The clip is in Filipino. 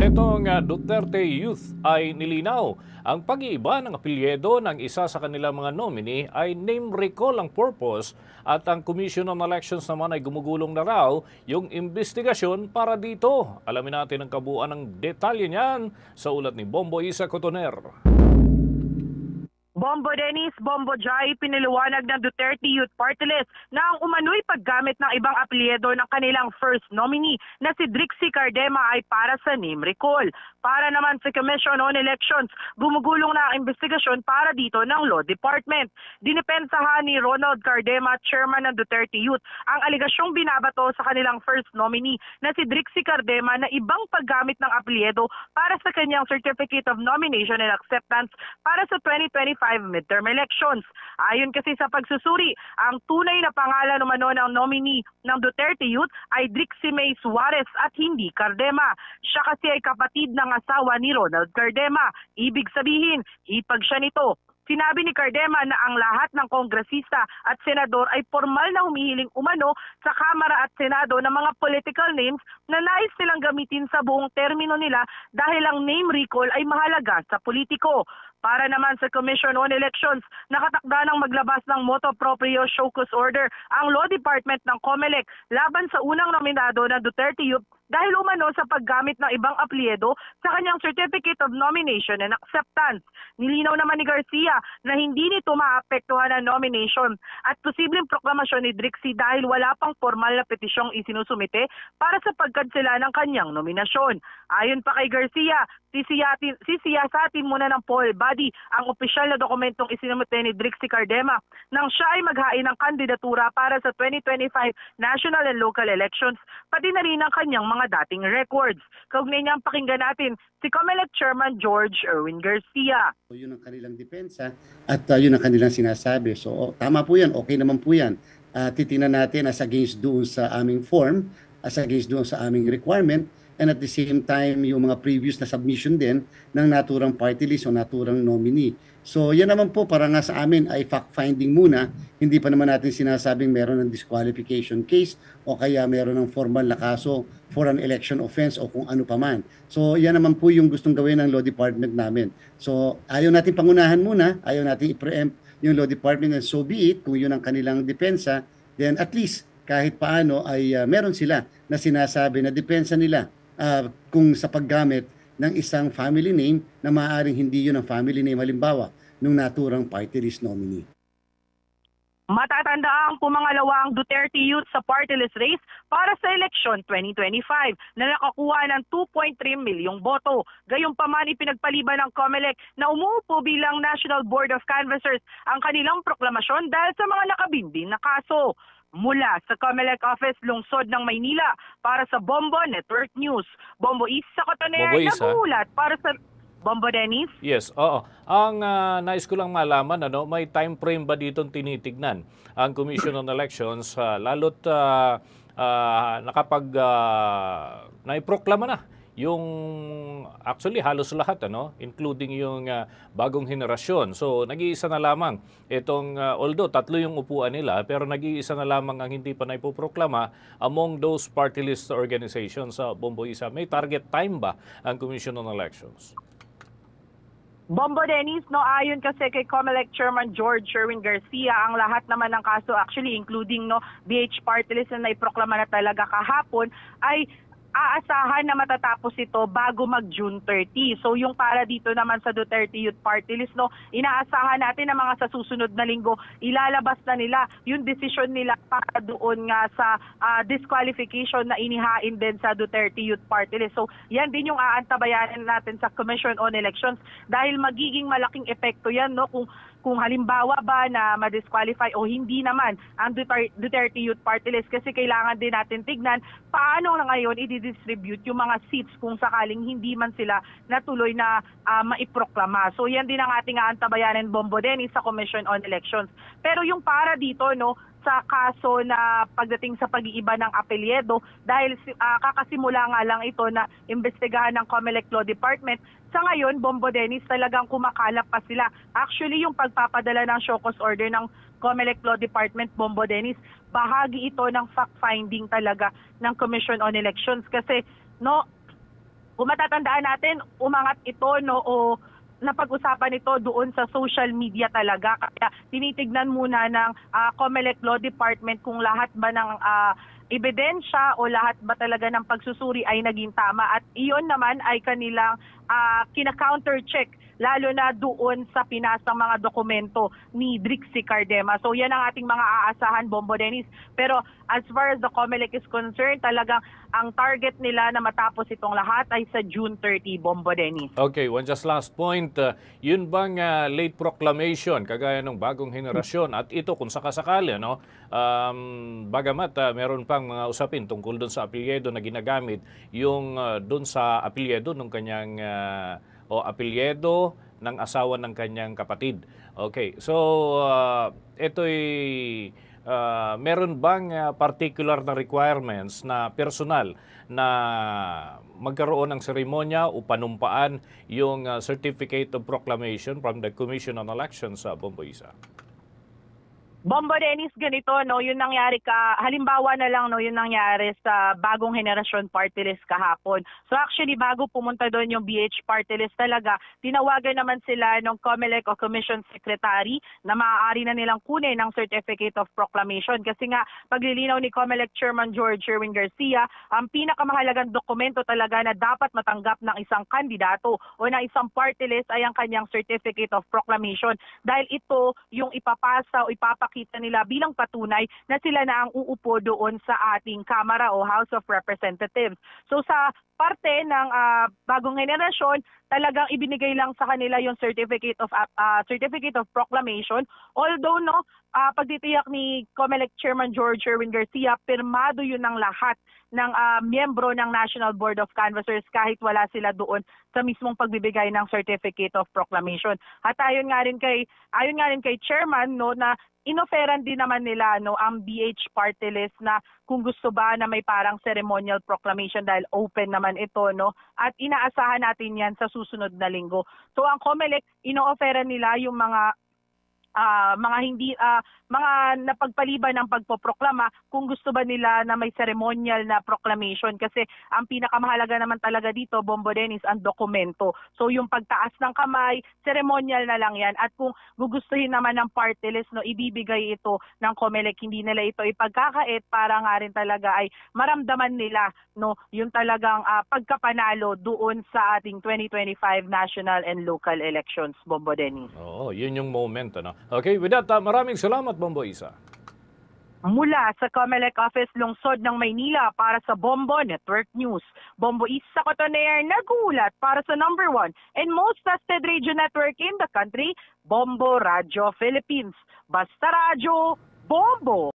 Itong Duterte Youth ay nilinaw ang pag-iiba ng apelyido ng isa sa kanilang mga nominee ay name recall ang purpose at ang Commission on Elections naman ay gumugulong na raw yung investigasyon para dito. Alamin natin ang kabuuan ng detalye niyan sa ulat ni Bombo Isa Cotoner. Bombo Dennis, Bombo Jai, piniliwanag ng Duterte Youth Party List na ang umano'y paggamit ng ibang apelyido ng kanilang first nominee na si Drixie Cardema ay para sa name recall. Para naman sa Commission on Elections, gumugulong na ang investigasyon para dito ng Law Department. Dinipensahan ni Ronald Cardema, chairman ng Duterte Youth, ang aligasyong binabato sa kanilang first nominee na si Drixie Cardema na ibang paggamit ng apelyido para sa kanyang Certificate of Nomination and Acceptance para sa 2025 midterm elections. Ayon kasi sa pagsusuri, ang tunay na pangalan umano ng nominee ng Duterte Youth ay Drixie May Suarez at hindi Cardema. Siya kasi ay kapatid ng asawa ni Ronald Cardema. Ibig sabihin, hipag siya nito. Sinabi ni Cardema na ang lahat ng kongresista at senador ay formal na humihiling umano sa Kamara at Senado ng mga political names na nais silang gamitin sa buong termino nila dahil ang name recall ay mahalaga sa politiko. Para naman sa Commission on Elections, nakatakda ng maglabas ng motu proprio show cause order ang Law Department ng COMELEC laban sa unang nominado ng Duterte Youth dahil umano sa paggamit ng ibang apelyido sa kanyang Certificate of Nomination and Acceptance. Nilinaw naman ni Garcia na hindi nito maapektuhan ang nomination at posibleng proklamasyon ni Drixie dahil wala pang formal na petisyong isinusumite para sa pagkansela ng kanyang nominasyon. Ayon pa kay Garcia, sisiyasatin muna ng poll body ang opisyal na dokumentong isinumite ni Drixie Cardema nang siya ay maghain ng kandidatura para sa 2025 national and local elections, pati na rin ang kanyang mga dating records. Kaugnay niyang pakinggan natin si COMELEC Chairman George Erwin Garcia. So, yun ang kanilang depensa at yun ang kanilang sinasabi. So tama po yan, okay naman po yan. Titingnan natin as against doon sa aming form, as against doon sa aming requirement, and at the same time yung mga previous na submission din ng naturang party list o naturang nominee. So yan naman po para nga sa amin ay fact-finding muna, hindi pa naman natin sinasabing meron ng disqualification case o kaya meron ng formal na kaso for an election offense o kung ano pa man. So yan naman po yung gustong gawin ng Law Department namin. So ayaw natin pangunahan muna, ayaw natin i-preempt yung Law Department and so be it, kung yun ang kanilang depensa, then at least kahit paano ay meron sila na sinasabi na depensa nila kung sa paggamit ng isang family name na maaaring hindi yun ang family name halimbawa nung naturang party list nominee. Matatandaan pumangalawa ang Duterte Youth sa party list race para sa eleksyon 2025 na nakakuha ng 2.3 milyong boto. Gayunpaman ipinagpaliban ng COMELEC na umuupo bilang National Board of Canvassers ang kanilang proklamasyon dahil sa mga nakabimbing na kaso. Mula sa COMELEC Office, Lungsod ng Maynila, para sa Bombo Network News. Bombo Isa Cotoner, nagulat para sa Bombo Dennis. Yes, oo. Ang nais ko lang malaman, may time frame ba ditong tinitignan ang Commission on Elections, lalo't nakapag naiproklama na yung actually halos lahat, including yung bagong henerasyon. So nag-iisa na lamang itong although tatlo yung upuan nila, pero nag-iisa na lamang ang hindi pa naipoproklama among those party list organizations sa Bombo Isa. May target time ba ang Commission on Elections? Bombo Dennis, ayon kasi kay COMELEC Chairman George Sherwin Garcia, ang lahat naman ng kaso actually including BH party list na naiproklama na talaga kahapon ay aasahan na matatapos ito bago mag-June 30. So yung para dito naman sa Duterte Youth Party List, inaasahan natin na mga sa susunod na linggo ilalabas na nila yung decision nila para doon nga sa disqualification na inihain din sa Duterte Youth Party List. So yan din yung aantabayanan natin sa Commission on Elections dahil magiging malaking epekto yan kung halimbawa ba na ma-disqualify o hindi naman ang Duterte Youth Party List, kasi kailangan din natin tignan paano na ngayon i-distribute yung mga seats kung sakaling hindi man sila natuloy na maiproklama. So yan din ang ating aantabayanan, Bombo Dennis, sa Commission on Elections. Pero yung para dito, sa kaso na pagdating sa pag-iiba ng apelyido, dahil kakasimula nga lang ito na imbestigahan ng COMELEC Law Department, sa ngayon, Bombo Dennis, talagang kumakalap pa sila. Actually, yung pagpapadala ng show cause order ng COMELEC Law Department, Bombo Dennis, bahagi ito ng fact-finding talaga ng Commission on Elections. Kasi, Kung matatandaan natin, umangat ito o napag-usapan ito doon sa social media talaga. Kaya tinitignan muna ng COMELEC Law Department kung lahat ba ng ebidensya o lahat ba talaga ng pagsusuri ay naging tama. At iyon naman ay kanilang kina-counter-check lalo na doon sa pinasang mga dokumento ni Drixie Cardema. So yan ang ating mga aasahan, Bombo Dennis. Pero as far as the COMELEC is concerned, talagang ang target nila na matapos itong lahat ay sa June 30, Bombo Dennis. Okay, one just last point. Yun bang late proclamation, kagaya ng bagong henerasyon, at ito kung sakasakali, no? Bagamat meron pang mga usapin tungkol doon sa apelyido na ginagamit, yung doon sa apelyido ng kanyang o apelyido ng asawa ng kanyang kapatid. Okay, so ito'y meron bang particular na requirements na personal na magkaroon ng seremonya o panumpaan yung Certificate of Proclamation from the Commission on Elections sa Bombo Isa? Bombo Dennis, ganito, no, yung nangyari halimbawa na lang, no, yung nangyari sa bagong henerasyon party list kahapon. So actually, bago pumunta doon yung BH party list talaga, tinawagan naman sila ng COMELEC o Commission Secretary na maaari na nilang kunin ng Certificate of Proclamation. Kasi nga, paglilinaw ni COMELEC Chairman George Sherwin Garcia, ang pinakamahalagang dokumento talaga na dapat matanggap ng isang kandidato o ng isang party list ay ang kanyang Certificate of Proclamation. Dahil ito yung ipapasa o ipapakita nila bilang patunay na sila na ang uupo doon sa ating Kamara o House of Representatives. So sa parte ng bagong henerasyon, talagang ibinigay lang sa kanila yung Certificate of Proclamation. Although pagtitiyak ni COMELEC Chairman George Sherwin Garcia, pirmado yun ng lahat ng miyembro ng National Board of Canvassers kahit wala sila doon sa mismong pagbibigay ng Certificate of Proclamation. At ayon nga rin kay Chairman, no, na inoferan din naman nila, no, ang BH party list na kung gusto ba na may parang ceremonial proclamation dahil open naman ito, no, at inaasahan natin yan sa susunod na linggo. So ang COMELEC, ino-offeran nila yung mga napagpaliban ng pagpoproklama kung gusto ba nila na may ceremonial na proclamation, kasi ang pinakamahalaga naman talaga dito, Bombo Dennis, ang dokumento. So yung pagtaas ng kamay, ceremonial na lang yan, at kung gugustuhin naman ng party list, no, ibibigay ito ng COMELEC, hindi nila ito ipagkakait para nga rin talaga ay maramdaman nila, no, yung talagang pagkapanalo doon sa ating 2025 national and local elections, Bombo Dennis. Oo, yun yung moment, ano? Okay, with that, maraming salamat, Bombo Isa. Mula sa COMELEC Office Lungsod ng Maynila para sa Bombo Network News, Bombo Isa Cotoner nagulat para sa #1 and most trusted radio network in the country, Bombo Radio Philippines. Basta radyo, Bombo!